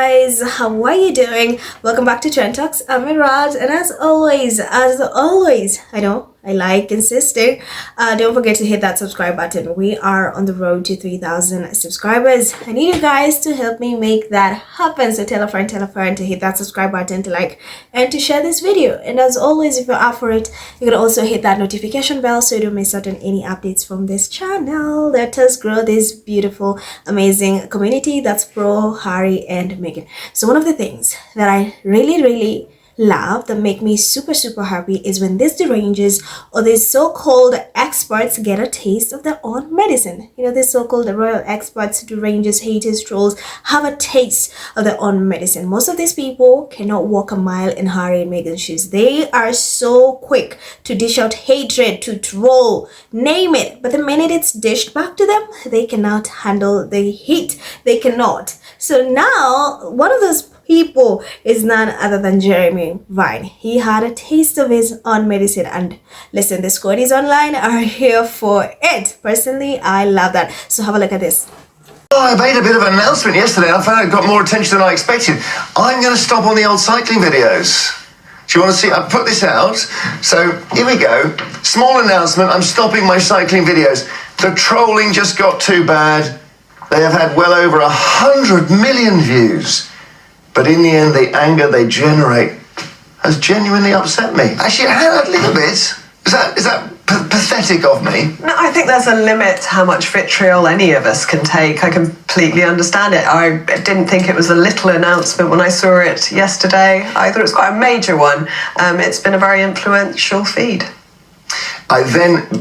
guys, how are you doing? Welcome back to Trend Talks. I'm Miraj, and as always, I know I like insisting, don't forget to hit that subscribe button. We are on the road to 3,000 subscribers. I need you guys to help me make that happen. So tell a friend to hit that subscribe button, to like and to share this video. And as always, if you're up for it, you can also hit that notification bell so you don't miss out on any updates from this channel. Let us grow this beautiful, amazing community that's pro Harry and Meghan. So one of the things that I really love that make me super happy is when these derangers or these so-called experts get a taste of their own medicine. You know, these so-called royal experts, derangers, haters, trolls have a taste of their own medicine. Most of these people cannot walk a mile in Harry and Meghan's shoes. They are so quick to dish out hatred, to troll, name it, but the minute it's dished back to them, they cannot handle the heat. They cannot. So now one of those people is none other than Jeremy Vine. He had a taste of his own medicine, and listen, the squaddies online are here for it. Personally, I love that. So have a look at this. I made a bit of an announcement yesterday. I found it got more attention than I expected. I'm going to stop on the old cycling videos. Do you want to see? I put this out. So here we go. Small announcement. I'm stopping my cycling videos. The trolling just got too bad. They have had well over 100 million views. But in the end, the anger they generate has genuinely upset me. Actually, a little bit. Is that pathetic of me? No, I think there's a limit to how much vitriol any of us can take. I completely understand it. I didn't think it was a little announcement when I saw it yesterday. I thought it was quite a major one. It's been a very influential feed.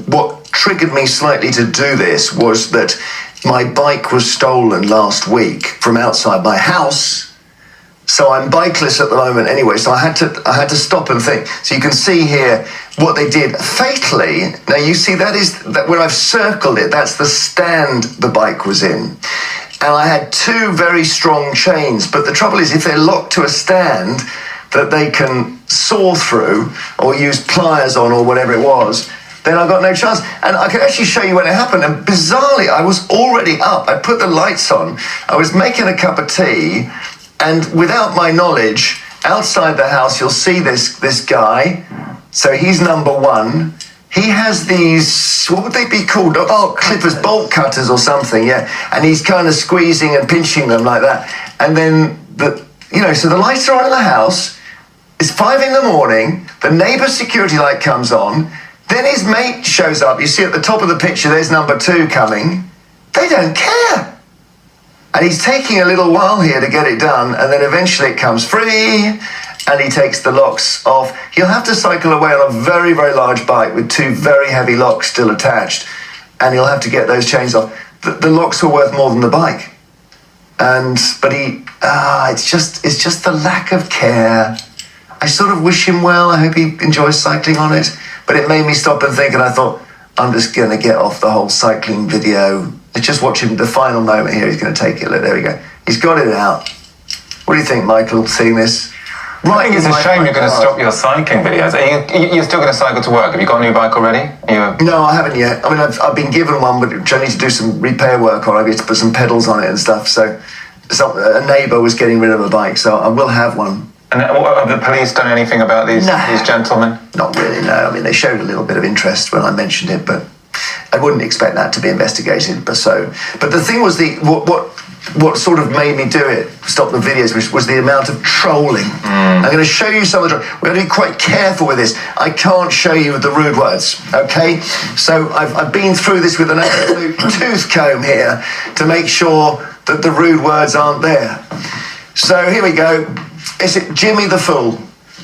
What triggered me slightly to do this was that my bike was stolen last week from outside my house. So I'm bikeless at the moment anyway, so I had to stop and think. So you can see here what they did fatally. Now you see that where I've circled it, that's the stand the bike was in. And I had two very strong chains, but the trouble is if they're locked to a stand that they can saw through or use pliers on or whatever it was, then I got no chance. And I can actually show you when it happened. And bizarrely, I was already up. I put the lights on. I was making a cup of tea. And without my knowledge, outside the house, you'll see this guy. So he's number one. He has these, what would they be called? Oh, clippers, bolt cutters or something, yeah. And he's kind of squeezing and pinching them like that. And then, so the lights are on in the house. It's 5 a.m. The neighbour's security light comes on. Then his mate shows up. You see at the top of the picture, there's number 2 coming. They don't care. And he's taking a little while here to get it done, and then eventually it comes free, and he takes the locks off. He'll have to cycle away on a very very large bike with 2 very heavy locks still attached, and he'll have to get those chains off. The locks were worth more than the bike. But it's just the lack of care. I sort of wish him well. I hope he enjoys cycling on it. But it made me stop and think, and I thought, I'm just going to get off the whole cycling video. Let's just watch him, the final moment here. He's going to take it. Look, there we go. He's got it out. What do you think, Michael, seeing this? I think it's a shame you're going to stop your cycling videos. You're still going to cycle to work. Have you got a new bike already? No, I haven't yet. I mean, I've been given one, which I need to do some repair work on. I need to put some pedals on it and stuff. So a neighbour was getting rid of a bike, so I will have one. And have the police done anything about these gentlemen? Not really, no. I mean, they showed a little bit of interest when I mentioned it, but I wouldn't expect that to be investigated. But the thing was what sort of made me do it, stop the videos, which was the amount of trolling. I'm going to show you some of the trolling. We're going to be quite careful with this. I can't show you the rude words, okay? So I've been through this with an absolute tooth comb here to make sure that the rude words aren't there. So here we go. Is it Jimmy the Fool?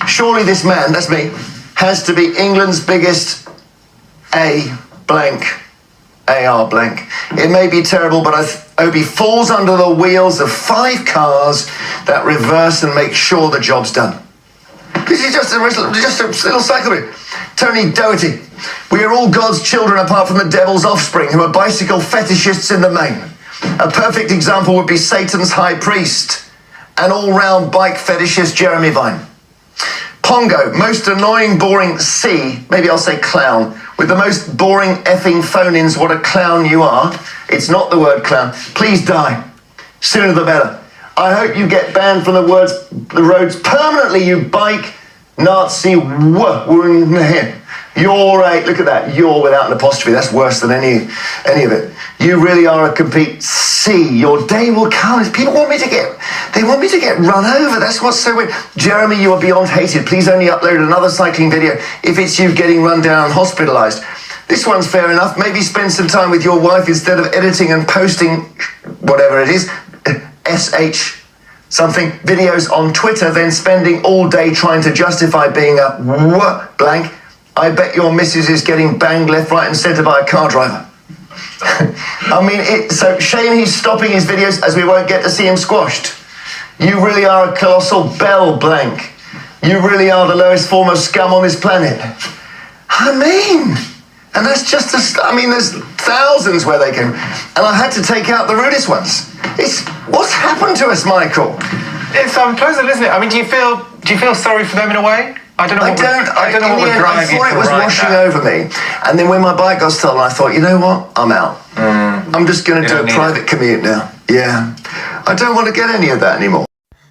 Surely this man, that's me, has to be England's biggest AR blank. It may be terrible, but I hope he falls under the wheels of 5 cars that reverse and make sure the job's done. This is just a little cycle. Tony Doherty. We are all God's children apart from the devil's offspring, who are bicycle fetishists in the main. A perfect example would be Satan's high priest, an all-round bike fetishist Jeremy Vine. Pongo, most annoying, boring maybe I'll say clown, with the most boring effing phone-ins, what a clown you are. It's not the word clown. Please die. Sooner the better. I hope you get banned from the roads permanently, you bike Nazi. You're a, look at that, you're without an apostrophe. That's worse than any of it. You really are a complete C. Your day will come. People want me to get run over. That's what's so weird. Jeremy, you are beyond hated. Please only upload another cycling video if it's you getting run down and hospitalized. This one's fair enough. Maybe spend some time with your wife instead of editing and posting whatever it is, SH something, videos on Twitter, then spending all day trying to justify being a blank. I bet your missus is getting banged left, right and centre by a car driver. I mean, so shame he's stopping his videos as we won't get to see him squashed. You really are a colossal bell blank. You really are the lowest form of scum on this planet. I mean, and that's just there's thousands where they can, and I had to take out the rudest ones. What's happened to us, Michael? It's pleasant, isn't it? I mean, do you feel sorry for them in a way? I don't know what would drive you to I thought it was washing over me. And then when my bike got stolen, I thought, you know what? I'm out. I'm just going to do a private commute now. Yeah. I don't want to get any of that anymore.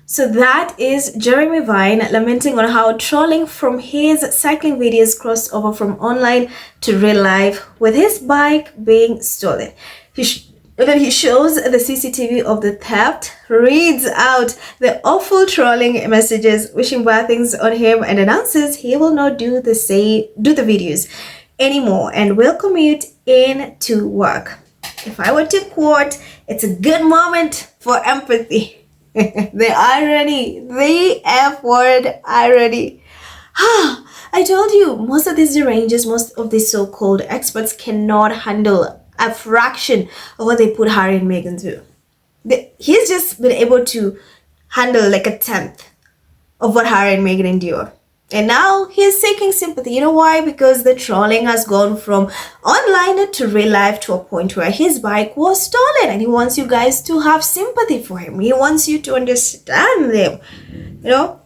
So that is Jeremy Vine lamenting on how trolling from his cycling videos crossed over from online to real life with his bike being stolen. He shows the CCTV of the theft, reads out the awful trolling messages, wishing bad things on him, and announces he will not do the videos anymore and will commute in to work. If I were to quote, it's a good moment for empathy. The irony, the F word irony. I told you, most of these derangers, most of these so-called experts cannot handle a fraction of what they put Harry and Meghan through. He's just been able to handle like a tenth of what Harry and Meghan endure. And now he's seeking sympathy. You know why? Because the trolling has gone from online to real life to a point where his bike was stolen. And he wants you guys to have sympathy for him. He wants you to understand them. You know?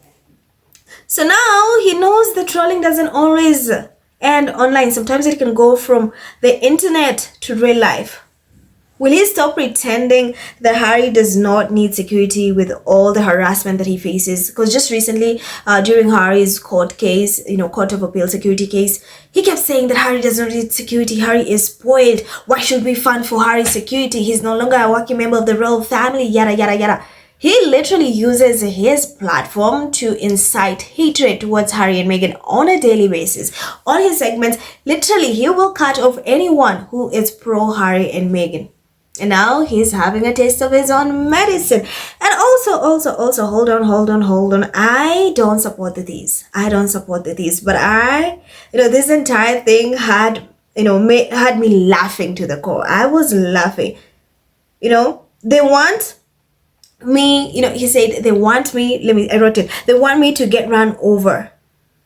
So now he knows the trolling doesn't always end online. Sometimes it can go from the internet to real life. Will he stop pretending that Harry does not need security with all the harassment that he faces? Because just recently, during Harry's court case, Court of Appeal security case, he kept saying that Harry does not need security. Harry is spoiled. Why should we fund for Harry's security? He's no longer a working member of the royal family, yada, yada, yada. He literally uses his platform to incite hatred towards Harry and Meghan on a daily basis. On his segments, literally, he will cut off anyone who is pro-Harry and Meghan. And now he's having a taste of his own medicine. And also, hold on. I don't support the thieves. But this entire thing had me laughing to the core. I was laughing. They want me, he said, they want me, I wrote it, they want me to get run over.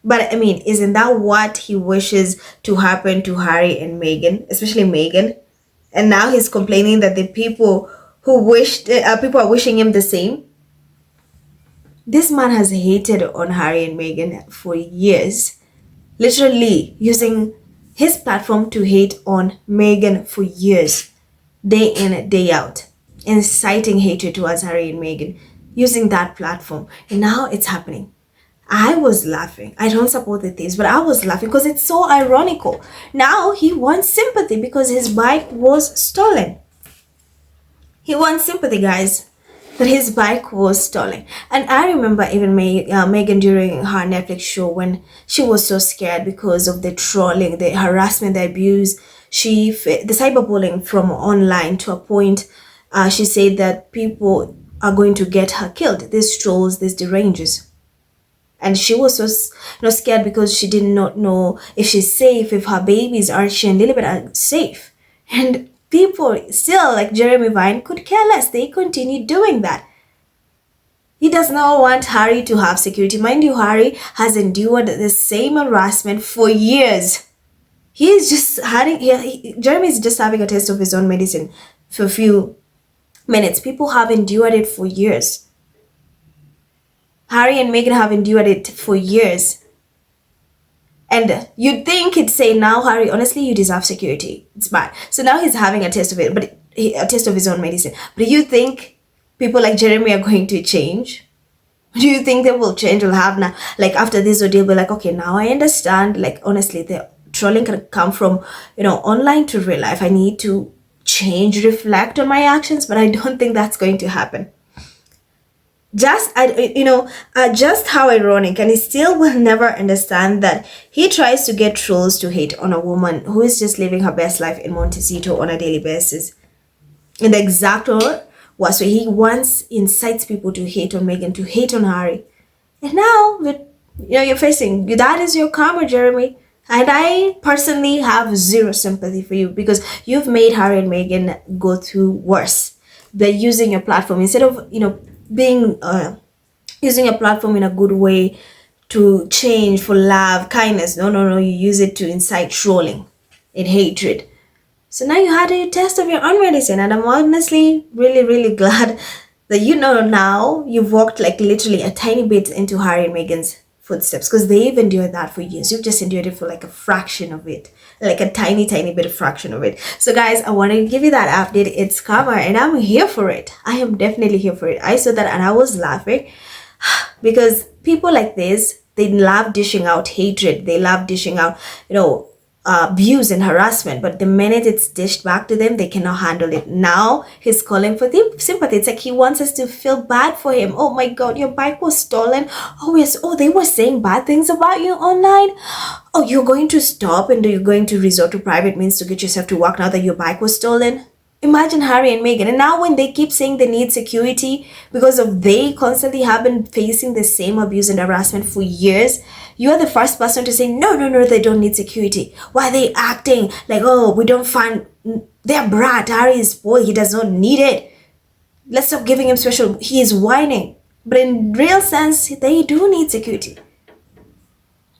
But isn't that what he wishes to happen to Harry and Meghan, especially Meghan? And now he's complaining that the people are wishing him the same. This man has hated on Harry and Meghan for years, literally using his platform to hate on Meghan for years, day in, day out, inciting hatred towards Harry and Meghan, using that platform. And now it's happening. I was laughing. I don't support the thieves, but I was laughing because it's so ironical. Now he wants sympathy because his bike was stolen. He wants sympathy, guys, that his bike was stolen. And I remember even Meghan during her Netflix show when she was so scared because of the trolling, the harassment, the abuse, the cyberbullying from online to a point she said that people are going to get her killed. These trolls, these derangers. And she was so scared because she did not know if she's safe, if her babies, Archie and Lilibet, are safe. And people still, like Jeremy Vine, could care less. They continue doing that. He does not want Harry to have security. Mind you, Harry has endured the same harassment for years. Jeremy is just having a taste of his own medicine for a few minutes. People have endured it for years. Harry and Meghan have endured it for years. And you'd think he'd say, now, Harry, honestly, you deserve security. It's bad. So now he's having a taste of it, but a taste of his own medicine. But you think people like Jeremy are going to change? Do you think they will change? Will have now, like after this ordeal, be like, okay, now I understand. Like honestly, the trolling can come from, online to real life. I need to change, reflect on my actions, but I don't think that's going to happen. Just how ironic, and he still will never understand that he tries to get trolls to hate on a woman who is just living her best life in Montecito on a daily basis. In the exact word was, so he once incites people to hate on Meghan, to hate on Harry, and now you're facing that is your karma, Jeremy. And I personally have zero sympathy for you because you've made Harry and Meghan go through worse. They're using your platform instead of being using a platform in a good way to change, for love, kindness. No, you use it to incite trolling and hatred. So now you had a test of your own medicine, and I'm honestly really, really glad that now you've walked like literally a tiny bit into Harry and Meghan's footsteps, because they've endured that for years. You've just endured it for like a fraction of it, like a tiny, tiny bit of fraction of it. So guys, I want to give you that update. It's karma, and I'm here for it. I am definitely here for it. I saw that and I was laughing because people like this, they love dishing out hatred. They love dishing out, abuse and harassment, but the minute it's dished back to them, they cannot handle it. Now he's calling for sympathy. It's like he wants us to feel bad for him. Oh my god, your bike was stolen. Oh yes. Oh, they were saying bad things about you online. Oh, you're going to stop and you're going to resort to private means to get yourself to work now that your bike was stolen. Imagine Harry and Meghan. And now when they keep saying they need security because of they constantly have been facing the same abuse and harassment for years, you are the first person to say, no, they don't need security. Why are they acting like, oh, we don't find their brat, Harry is spoiled, he does not need it. Let's stop giving him special, he is whining. But in real sense, they do need security.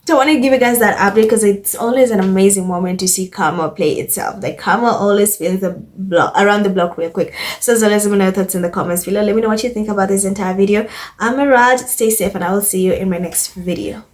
So I want to give you guys that update because it's always an amazing moment to see karma play itself. Like karma always spins around the block real quick. So let me know your thoughts in the comments below. Let me know what you think about this entire video. I'm Miraj. Stay safe and I will see you in my next video.